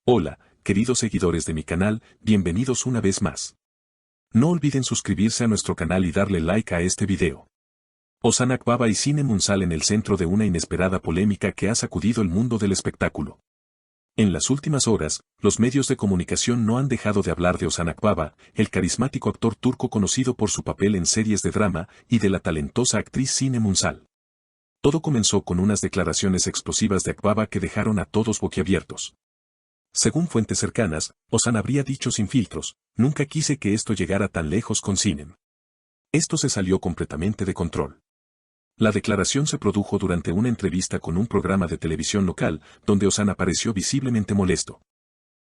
Hola, queridos seguidores de mi canal, bienvenidos una vez más. No olviden suscribirse a nuestro canal y darle like a este video. Ozan Akbaba y Sinem Unsal en el centro de una inesperada polémica que ha sacudido el mundo del espectáculo. En las últimas horas, los medios de comunicación no han dejado de hablar de Ozan Akbaba, el carismático actor turco conocido por su papel en series de drama, y de la talentosa actriz Sinem Unsal. Todo comenzó con unas declaraciones explosivas de Akbaba que dejaron a todos boquiabiertos. Según fuentes cercanas, Ozan habría dicho sin filtros: "Nunca quise que esto llegara tan lejos con Sinem". Esto se salió completamente de control. La declaración se produjo durante una entrevista con un programa de televisión local, donde Ozan apareció visiblemente molesto.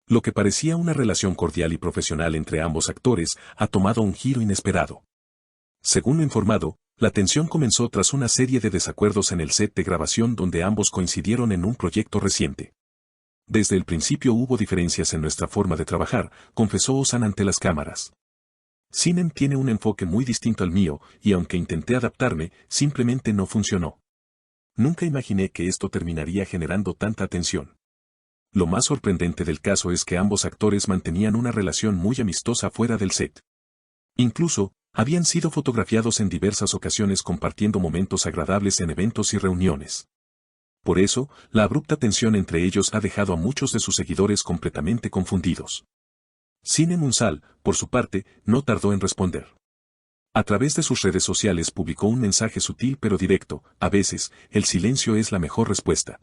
Lo que parecía una relación cordial y profesional entre ambos actores ha tomado un giro inesperado. Según lo informado, la tensión comenzó tras una serie de desacuerdos en el set de grabación donde ambos coincidieron en un proyecto reciente. Desde el principio hubo diferencias en nuestra forma de trabajar, confesó Ozan ante las cámaras. Sinem tiene un enfoque muy distinto al mío, y aunque intenté adaptarme, simplemente no funcionó. Nunca imaginé que esto terminaría generando tanta tensión. Lo más sorprendente del caso es que ambos actores mantenían una relación muy amistosa fuera del set. Incluso, habían sido fotografiados en diversas ocasiones compartiendo momentos agradables en eventos y reuniones. Por eso, la abrupta tensión entre ellos ha dejado a muchos de sus seguidores completamente confundidos. Sinem Unsal, por su parte, no tardó en responder. A través de sus redes sociales publicó un mensaje sutil pero directo: "A veces, el silencio es la mejor respuesta.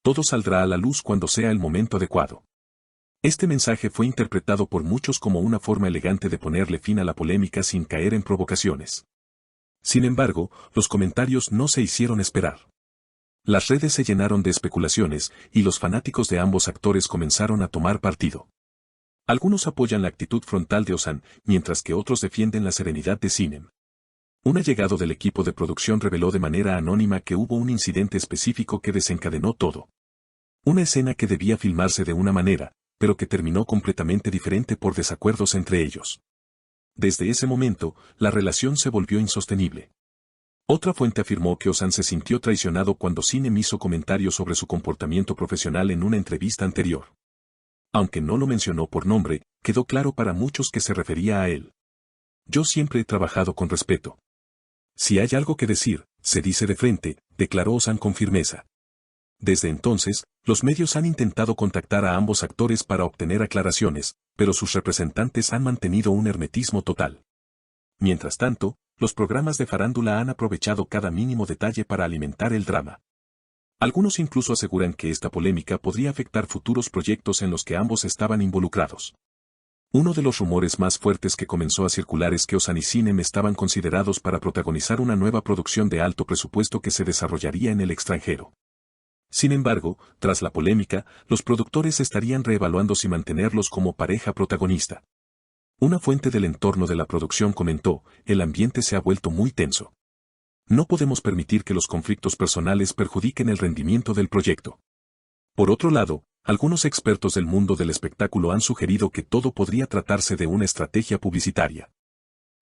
Todo saldrá a la luz cuando sea el momento adecuado". Este mensaje fue interpretado por muchos como una forma elegante de ponerle fin a la polémica sin caer en provocaciones. Sin embargo, los comentarios no se hicieron esperar. Las redes se llenaron de especulaciones, y los fanáticos de ambos actores comenzaron a tomar partido. Algunos apoyan la actitud frontal de Ozan, mientras que otros defienden la serenidad de Sinem. Un allegado del equipo de producción reveló de manera anónima que hubo un incidente específico que desencadenó todo. Una escena que debía filmarse de una manera, pero que terminó completamente diferente por desacuerdos entre ellos. Desde ese momento, la relación se volvió insostenible. Otra fuente afirmó que Ozan se sintió traicionado cuando Sinem hizo comentarios sobre su comportamiento profesional en una entrevista anterior. Aunque no lo mencionó por nombre, quedó claro para muchos que se refería a él. "Yo siempre he trabajado con respeto. Si hay algo que decir, se dice de frente", declaró Ozan con firmeza. Desde entonces, los medios han intentado contactar a ambos actores para obtener aclaraciones, pero sus representantes han mantenido un hermetismo total. Mientras tanto, los programas de farándula han aprovechado cada mínimo detalle para alimentar el drama. Algunos incluso aseguran que esta polémica podría afectar futuros proyectos en los que ambos estaban involucrados. Uno de los rumores más fuertes que comenzó a circular es que Ozan y Sinem estaban considerados para protagonizar una nueva producción de alto presupuesto que se desarrollaría en el extranjero. Sin embargo, tras la polémica, los productores estarían reevaluando si mantenerlos como pareja protagonista. Una fuente del entorno de la producción comentó: "El ambiente se ha vuelto muy tenso. No podemos permitir que los conflictos personales perjudiquen el rendimiento del proyecto". Por otro lado, algunos expertos del mundo del espectáculo han sugerido que todo podría tratarse de una estrategia publicitaria.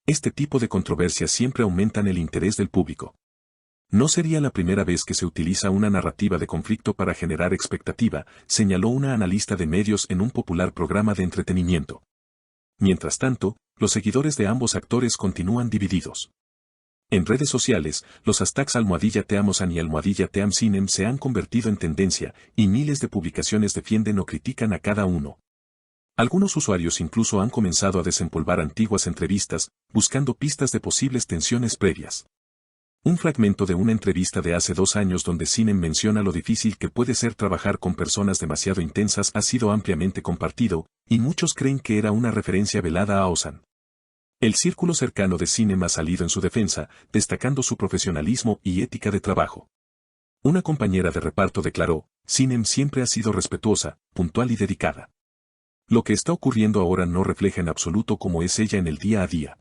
Este tipo de controversias siempre aumentan el interés del público. No sería la primera vez que se utiliza una narrativa de conflicto para generar expectativa, señaló una analista de medios en un popular programa de entretenimiento. Mientras tanto, los seguidores de ambos actores continúan divididos. En redes sociales, los hashtags #TeamOzan y #TeamSinem se han convertido en tendencia, y miles de publicaciones defienden o critican a cada uno. Algunos usuarios incluso han comenzado a desempolvar antiguas entrevistas, buscando pistas de posibles tensiones previas. Un fragmento de una entrevista de hace 2 años donde Sinem menciona lo difícil que puede ser trabajar con personas demasiado intensas ha sido ampliamente compartido, y muchos creen que era una referencia velada a Ozan. El círculo cercano de Sinem ha salido en su defensa, destacando su profesionalismo y ética de trabajo. Una compañera de reparto declaró: "Sinem siempre ha sido respetuosa, puntual y dedicada. Lo que está ocurriendo ahora no refleja en absoluto cómo es ella en el día a día".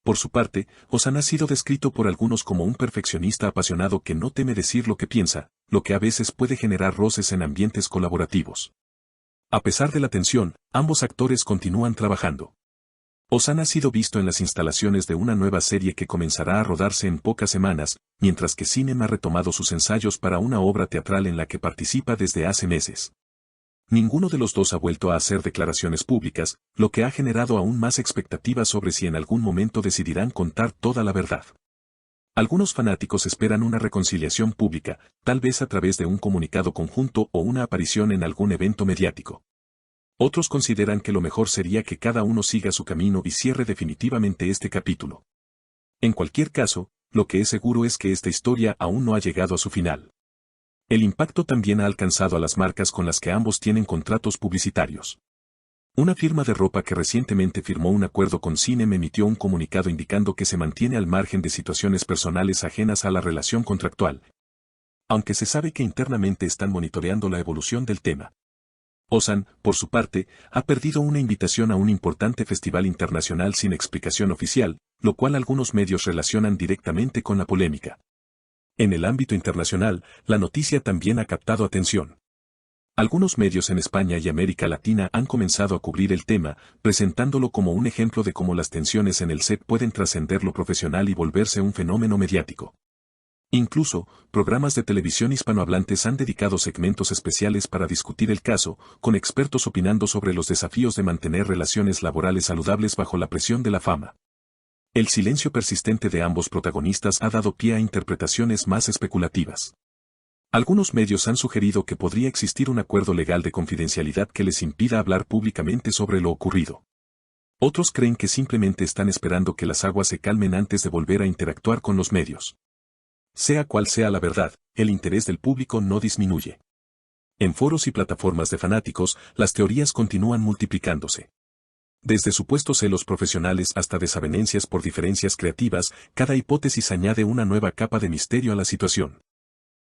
Por su parte, Ozan ha sido descrito por algunos como un perfeccionista apasionado que no teme decir lo que piensa, lo que a veces puede generar roces en ambientes colaborativos. A pesar de la tensión, ambos actores continúan trabajando. Ozan ha sido visto en las instalaciones de una nueva serie que comenzará a rodarse en pocas semanas, mientras que Sinem ha retomado sus ensayos para una obra teatral en la que participa desde hace meses. Ninguno de los dos ha vuelto a hacer declaraciones públicas, lo que ha generado aún más expectativas sobre si en algún momento decidirán contar toda la verdad. Algunos fanáticos esperan una reconciliación pública, tal vez a través de un comunicado conjunto o una aparición en algún evento mediático. Otros consideran que lo mejor sería que cada uno siga su camino y cierre definitivamente este capítulo. En cualquier caso, lo que es seguro es que esta historia aún no ha llegado a su final. El impacto también ha alcanzado a las marcas con las que ambos tienen contratos publicitarios. Una firma de ropa que recientemente firmó un acuerdo con Cinem emitió un comunicado indicando que se mantiene al margen de situaciones personales ajenas a la relación contractual, aunque se sabe que internamente están monitoreando la evolución del tema. Ozan, por su parte, ha perdido una invitación a un importante festival internacional sin explicación oficial, lo cual algunos medios relacionan directamente con la polémica. En el ámbito internacional, la noticia también ha captado atención. Algunos medios en España y América Latina han comenzado a cubrir el tema, presentándolo como un ejemplo de cómo las tensiones en el set pueden trascender lo profesional y volverse un fenómeno mediático. Incluso, programas de televisión hispanohablantes han dedicado segmentos especiales para discutir el caso, con expertos opinando sobre los desafíos de mantener relaciones laborales saludables bajo la presión de la fama. El silencio persistente de ambos protagonistas ha dado pie a interpretaciones más especulativas. Algunos medios han sugerido que podría existir un acuerdo legal de confidencialidad que les impida hablar públicamente sobre lo ocurrido. Otros creen que simplemente están esperando que las aguas se calmen antes de volver a interactuar con los medios. Sea cual sea la verdad, el interés del público no disminuye. En foros y plataformas de fanáticos, las teorías continúan multiplicándose. Desde supuestos celos profesionales hasta desavenencias por diferencias creativas, cada hipótesis añade una nueva capa de misterio a la situación.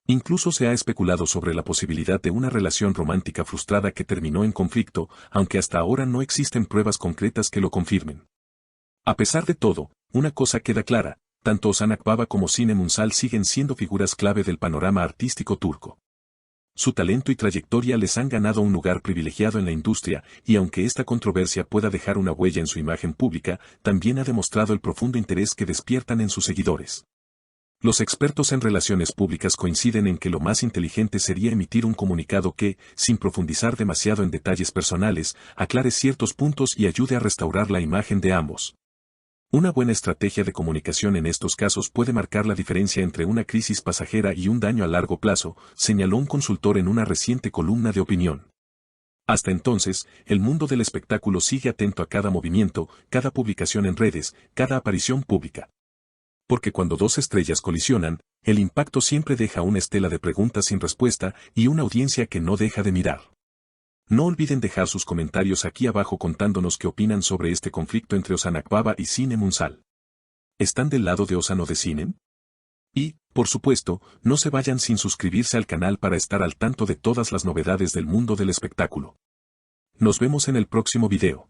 Incluso se ha especulado sobre la posibilidad de una relación romántica frustrada que terminó en conflicto, aunque hasta ahora no existen pruebas concretas que lo confirmen. A pesar de todo, una cosa queda clara, tanto Ozan Akbaba como Sinem Ünsal siguen siendo figuras clave del panorama artístico turco. Su talento y trayectoria les han ganado un lugar privilegiado en la industria, y aunque esta controversia pueda dejar una huella en su imagen pública, también ha demostrado el profundo interés que despiertan en sus seguidores. Los expertos en relaciones públicas coinciden en que lo más inteligente sería emitir un comunicado que, sin profundizar demasiado en detalles personales, aclare ciertos puntos y ayude a restaurar la imagen de ambos. Una buena estrategia de comunicación en estos casos puede marcar la diferencia entre una crisis pasajera y un daño a largo plazo, señaló un consultor en una reciente columna de opinión. Hasta entonces, el mundo del espectáculo sigue atento a cada movimiento, cada publicación en redes, cada aparición pública. Porque cuando dos estrellas colisionan, el impacto siempre deja una estela de preguntas sin respuesta y una audiencia que no deja de mirar. No olviden dejar sus comentarios aquí abajo contándonos qué opinan sobre este conflicto entre Ozan Akbaba y Sinem Ünsal. ¿Están del lado de Ozan o de Sinem? Y, por supuesto, no se vayan sin suscribirse al canal para estar al tanto de todas las novedades del mundo del espectáculo. Nos vemos en el próximo video.